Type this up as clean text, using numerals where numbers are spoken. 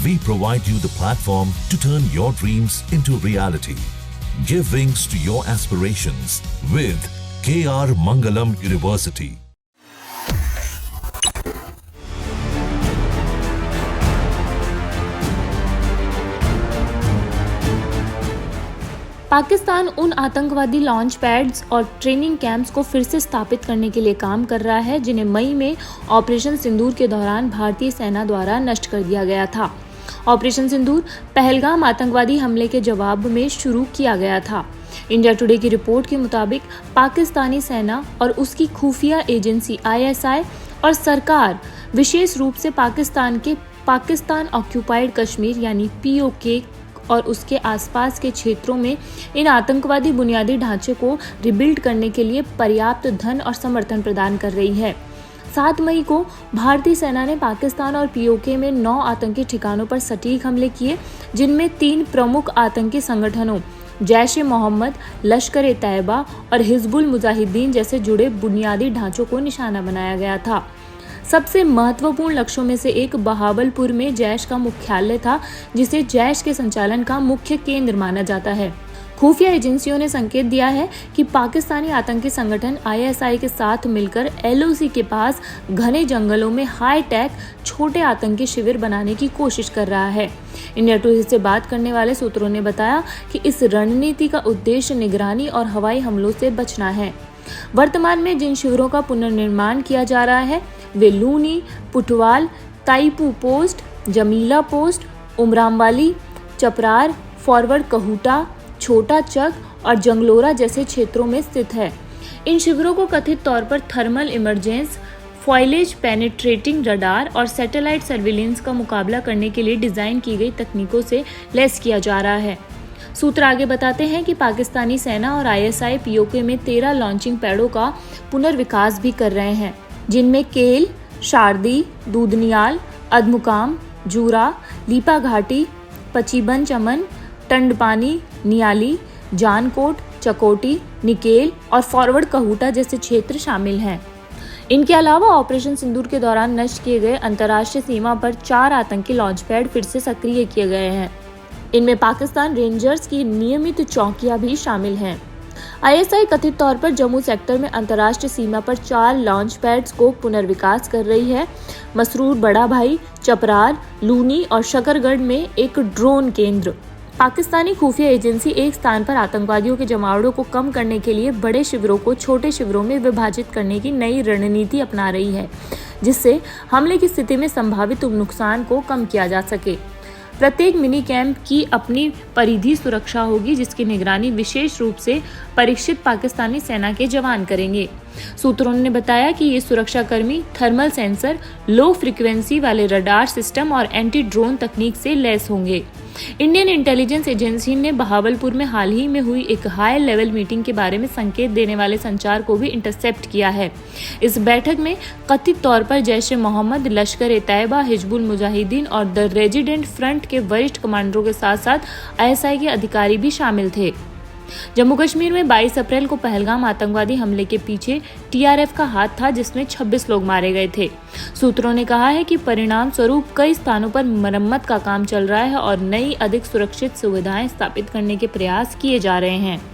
we provide you the platform to turn your dreams into reality. Give wings to your aspirations with KR Mangalam University. Pakistan उन आतंकवादी launch pads और training camps को फिर से स्थापित करने के लिए काम कर रहा है जिन्हें मई में ऑपरेशन सिंदूर के दौरान भारतीय सेना द्वारा नष्ट कर दिया गया था। ऑपरेशन सिंदूर पहलगाम आतंकवादी हमले के जवाब में शुरू किया गया था। इंडिया टुडे की रिपोर्ट के मुताबिक पाकिस्तानी सेना और उसकी खुफिया एजेंसी ISI और सरकार विशेष रूप से पाकिस्तान ऑक्यूपाइड कश्मीर यानी POK और उसके आसपास के क्षेत्रों में इन आतंकवादी बुनियादी ढांचे को रिबिल्ड करने के लिए पर्याप्त धन और समर्थन प्रदान कर रही है। 7 मई को भारतीय सेना ने पाकिस्तान और POK में 9 आतंकी ठिकानों पर सटीक हमले किए, जिनमें 3 प्रमुख आतंकी संगठनों जैश-ए-मोहम्मद, लश्कर-ए-तैयबा और हिजबुल मुजाहिदीन जैसे जुड़े बुनियादी ढांचों को निशाना बनाया गया था। सबसे महत्वपूर्ण लक्ष्यों में से एक बहावलपुर में जैश का मुख्यालय था, जिसे जैश के संचालन का मुख्य केंद्र माना जाता है। खुफिया एजेंसियों ने संकेत दिया है कि पाकिस्तानी आतंकी संगठन ISI के साथ मिलकर LOC के पास घने जंगलों में हाई-टेक छोटे आतंकी शिविर बनाने की कोशिश कर रहा है। इंडिया टुडे से बात करने वाले सूत्रों ने बताया कि इस रणनीति का उद्देश्य निगरानी और हवाई हमलों से बचना है। वर्तमान में जिन शिविरों का पुनर्निर्माण किया जा रहा है वे Luni, Putwal, Taipu post, Jamila post, Umramwali, Chaprar, forward Kahuta, Chhota Chak और जंगलोरा जैसे क्षेत्रों में स्थित है। इन शिविरों को कथित तौर पर थर्मल इमरजेंस, फॉइलेज पेनिट्रेटिंग रडार और सैटेलाइट सर्विलेंस का मुकाबला करने के लिए डिजाइन की गई तकनीकों से लैस किया जा रहा है। सूत्र आगे बताते हैं कि पाकिस्तानी सेना और ISI POK में 13 लॉन्चिंग पैडों का पुनर्विकास भी कर रहे हैं, जिनमें केल, शारदी, दूधनियाल, अदमुकाम, जूरा, लीपा घाटी, पचीबन चमन, टंडपानी, नियाली, जानकोट, चकोटी, निकेल और फॉरवर्ड कहूटा जैसे क्षेत्र शामिल हैं। इनके अलावा ऑपरेशन सिंदूर के दौरान नष्ट किए गए अंतर्राष्ट्रीय सीमा पर 4 आतंकी लॉन्च पैड फिर से सक्रिय किए गए हैं। इनमें पाकिस्तान रेंजर्स की नियमित चौकियां भी शामिल हैं। ISI कथित तौर पर जम्मू सेक्टर में अंतर्राष्ट्रीय सीमा पर 4 लॉन्च पैड्स को पुनर्विकास कर रही है। मसरूर बड़ा भाई, चपरार, लूनी और शकरगढ़ में एक ड्रोन केंद्र। पाकिस्तानी खुफिया एजेंसी एक स्थान पर आतंकवादियों के जमावड़ों को कम करने के लिए बड़े शिविरों को छोटे शिविरों में विभाजित करने की नई रणनीति अपना रही है, जिससे हमले की स्थिति में संभावित नुकसान को कम किया जा सके। प्रत्येक मिनी कैंप की अपनी परिधि सुरक्षा होगी, जिसकी निगरानी विशेष रूप से परीक्षित पाकिस्तानी सेना के जवान करेंगे। सूत्रों ने बताया कि ये सुरक्षाकर्मी थर्मल सेंसर, लो फ्रीक्वेंसी वाले रडार सिस्टम और एंटी ड्रोन तकनीक से लैस होंगे। इंडियन इंटेलिजेंस एजेंसी ने बहावलपुर में हाल ही में हुई एक हाई लेवल मीटिंग के बारे में संकेत देने वाले संचार को भी इंटरसेप्ट किया है। इस बैठक में कथित तौर पर जैश-ए-मोहम्मद, लश्कर-ए-तैयबा, हिजबुल मुजाहिदीन और द रेजिडेंट फ्रंट के वरिष्ठ कमांडरों के साथ साथ ISI के अधिकारी भी शामिल थे। जम्मू कश्मीर में 22 अप्रैल को पहलगाम आतंकवादी हमले के पीछे TRF का हाथ था, जिसमें 26 लोग मारे गए थे। सूत्रों ने कहा है कि परिणाम स्वरूप कई स्थानों पर मरम्मत का काम चल रहा है और नई अधिक सुरक्षित सुविधाएं स्थापित करने के प्रयास किए जा रहे हैं।